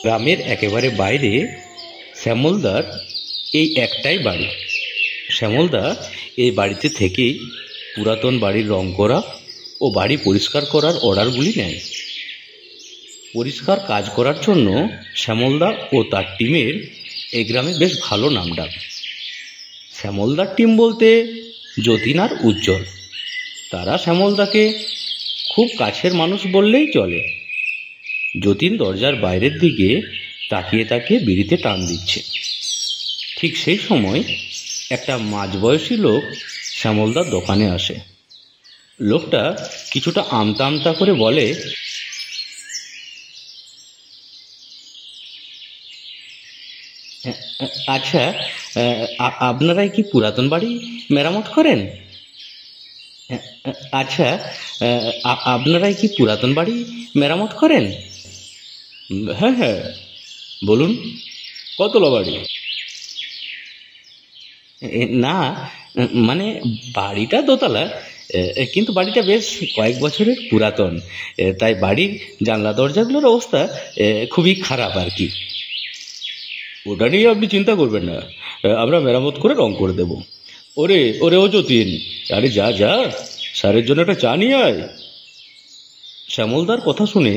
গ্রামের একেবারে বাইরে শ্যামলদার এই একটাই বাড়ি। শ্যামলদা এই বাড়িতে থেকেই পুরাতন বাড়ির রং করা ও বাড়ি পরিষ্কার করার অর্ডারগুলি নেয়। পরিষ্কার কাজ করার জন্য শ্যামলদা ও তার টিমের এই গ্রামে বেশ ভালো নামডাক। শ্যামলদার টিম বলতে যতীন আর উজ্জ্বল। তারা শ্যামলদাকে খুব কাছের মানুষ বললেই চলে। যতীন দরজার বাইরের দিকে তাকিয়ে তাকিয়ে বিড়িতে টান দিচ্ছে। ঠিক সেই সময় একটা মাঝবয়সী লোক শ্যামলদার দোকানে আসে। লোকটা কিছুটা আমতা আমতা করে বলে, আচ্ছা, আপনারাই কি পুরাতন বাড়ি মেরামত করেন? আচ্ছা, আপনারাই কি পুরাতন বাড়ি মেরামত করেন? হ্যাঁ হ্যাঁ, বলুন কতলা বাড়ি? না, মানে বাড়িটা দোতলা, কিন্তু বাড়িটা বেশ কয়েক বছরের পুরাতন, তাই বাড়ির জানলা দরজাগুলোর অবস্থা খুবই খারাপ আর কি। ওটা নিয়ে আপনি চিন্তা করবেন না, আমরা মেরামত করে রং করে দেব। ওরে ওরে ও যতীন, আরে যা যা, স্যারের জন্য একটা চা নিয়ে আয়। শ্যামলদার কথা শুনে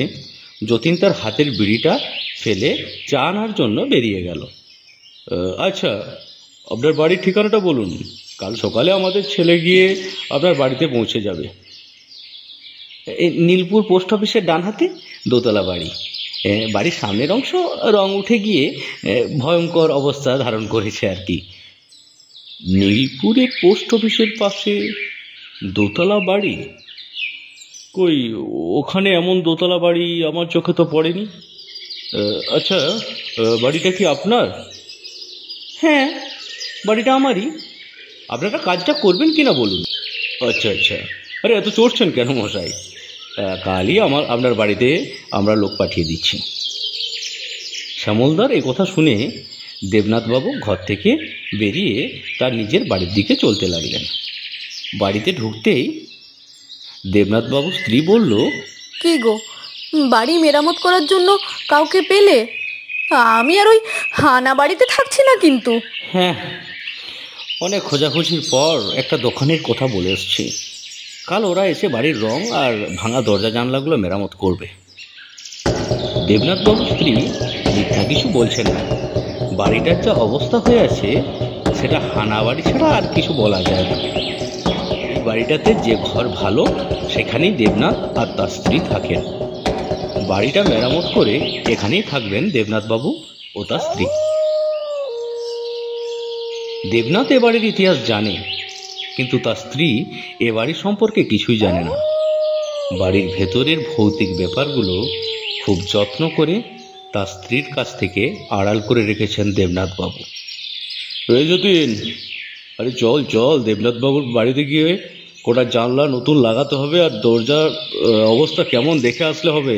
যতীন তার হাতের বিড়িটা ফেলে চা আনার জন্য বেরিয়ে গেল। আচ্ছা, আপনার বাড়ির ঠিকানাটা বলুন, কাল সকালে আমাদের ছেলে গিয়ে আপনার বাড়িতে পৌঁছে যাবে। নীলপুর পোস্ট অফিসের ডান হাতে দোতলা বাড়ি। বাড়ির সামনের অংশ রং উঠে গিয়ে ভয়ঙ্কর অবস্থা ধারণ করেছে আর কি। নীলপুরের পোস্ট অফিসের পাশে দোতলা বাড়ি? কই, ওখানে এমন দোতলা বাড়ি আমার চোখে তো পড়েনি। আচ্ছা, বাড়িটা কি আপনার? হ্যাঁ, বাড়িটা আমারই। আপনারা কাজটা করবেন কিনা বলুন। আচ্ছা আচ্ছা, আরে এত চড়ছেন কেন মশাই? কালই আপনার বাড়িতে আমরা লোক পাঠিয়ে দিচ্ছি। শ্যামলদার এই কথা শুনে দেবনাথবাবু ঘর থেকে বেরিয়ে তার নিজের বাড়ির দিকে চলতে লাগলেন। বাড়িতে ঢুকতেই দেবনাথবাবুর স্ত্রী বলল, কি গো, বাড়ি মেরামত করার জন্য কাউকে পেলে? আমি আর ওই হানা বাড়িতে থাকছি না কিন্তু। হ্যাঁ, অনেক খোঁজাখুঁজির পর একটা দোকানের কথা বলে এসছি। কাল ওরা এসে বাড়ির রং আর ভাঙা দরজা জানলাগুলো মেরামত করবে। দেবনাথবাবুর স্ত্রী মিথ্যা কিছু বলছেন না। বাড়িটার যা অবস্থা হয়ে আছে সেটা হানা বাড়ি ছাড়া আর কিছু বলা যায় না। এই বাড়িটাতে যে ঘর ভালো সেখানেই দেবনাথ আর তার স্ত্রী থাকেন। বাড়িটা মেরামত করে এখানেই থাকবেন দেবনাথবাবু ও তার স্ত্রী। দেবনাথ এ বাড়ির ইতিহাস জানে, কিন্তু তার স্ত্রী এ বাড়ির সম্পর্কে কিছুই জানে না। বাড়ির ভেতরের ভৌতিক ব্যাপারগুলো খুব যত্ন করে তার স্ত্রীর কাছ থেকে আড়াল করে রেখেছেন দেবনাথবাবু। এই যতীন, আরে চল চল, দেবনাথবাবুর বাড়িতে গিয়ে কোটা জানলা নতুন লাগাতে হবে আর দরজার অবস্থা কেমন দেখে আসলে হবে।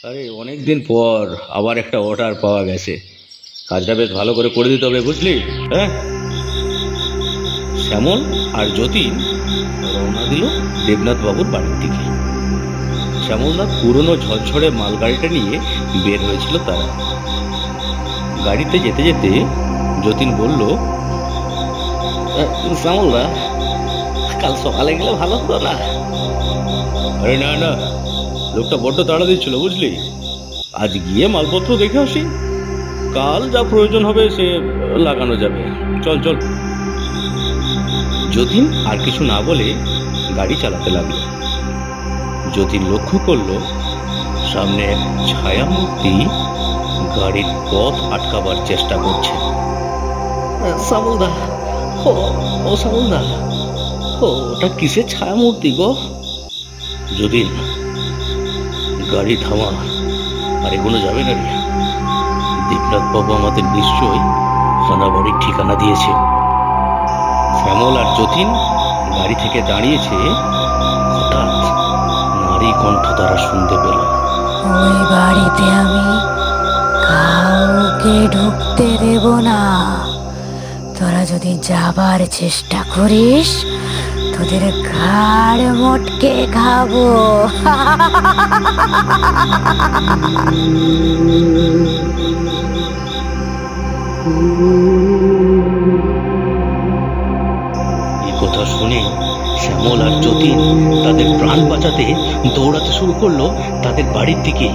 আরে অনেক দিন পর আবার একটা অর্ডার পাওয়া গেছে, কাজটা বেশ ভালো করে করে দিতে হবে, বুঝলি? হ্যাঁ। শ্যামল আর যতীন রওনা দিল দেবনাথবাবুর বাড়ির দিকে। শ্যামলনাথ পুরনো ঝলঝড়ে মালগাড়িটা নিয়ে বের হয়েছিল তারা। গাড়িতে যেতে যেতে যতীন বলল, শ্যামলদা, কাল সকালে গেলে ভালো হতো না? আরে না না, লোকটা বড্ড তাড়া দিচ্ছিল, বুঝলি? আজ গিয়ে মালপত্র দেখে আসি, কাল যা প্রয়োজন হবে সে লাগানো যাবে। চল চল। যতীন আর কিছু না বলে গাড়ি চালাতে লাগলো। যতীন লক্ষ্য করলো সামনে এক ছায়া মূর্তি গাড়ির পথ আটকাবার চেষ্টা করছে। শ্যামলদা, ও শ্যামলদা, ওটা কিসের ছায়া মূর্তি গো? যতীন, গাড়ি থামা, আর এগুলো যাবে না রে। দেবনাথবাবু আমাদের নিশ্চয়ই হানা বাড়ির ঠিকানা দিয়েছে। শ্যামল আর যতীন গাড়ি থেকে দাঁড়িয়েছে, হঠাৎ নারী কণ্ঠ তারা শুনতে পেল। ওই বাড়িতে আমি কাউকে ঢুকতে দেব না। তোরা যদি যাবার চেষ্টা করিস তোদের ঘাড় মোটকে খাবো। এই কথা শুনে শ্যামল আর যতীন তাদের প্রাণ বাঁচাতে দৌড়াতে শুরু করলো তাদের বাড়ির দিকে।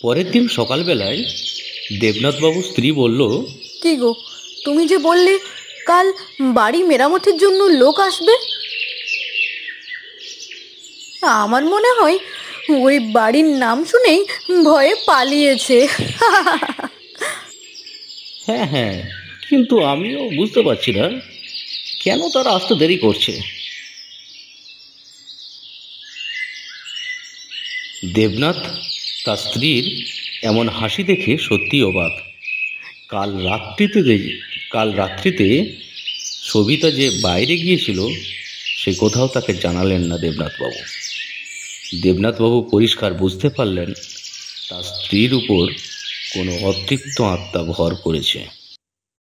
পরের দিন সকালবেলায় দেবনাথবাবুর স্ত্রী বলল, কি গো, তুমি যে বললে কাল বাড়ি মেরামতের জন্য লোক আসবে, আমার মনে হয় ওই বাড়ির নাম শুনেই ভয়ে পালিয়েছে। হ্যাঁ হ্যাঁ, কিন্তু আমিও বুঝতে পারছি না কেন তারা আসতে দেরি করছে। দেবনাথ তার স্ত্রীর এমন হাসি দেখে সত্যি অবাক। কাল রাত্রিতে সবিতা যে বাইরে গিয়েছিল সে কোথাও তাকে জানালেন না দেবনাথবাবু। দেবনাথবাবু পরিষ্কার বুঝতে পারলেন তার স্ত্রীর উপর কোনো অতৃপ্ত আত্মা ভর করেছে।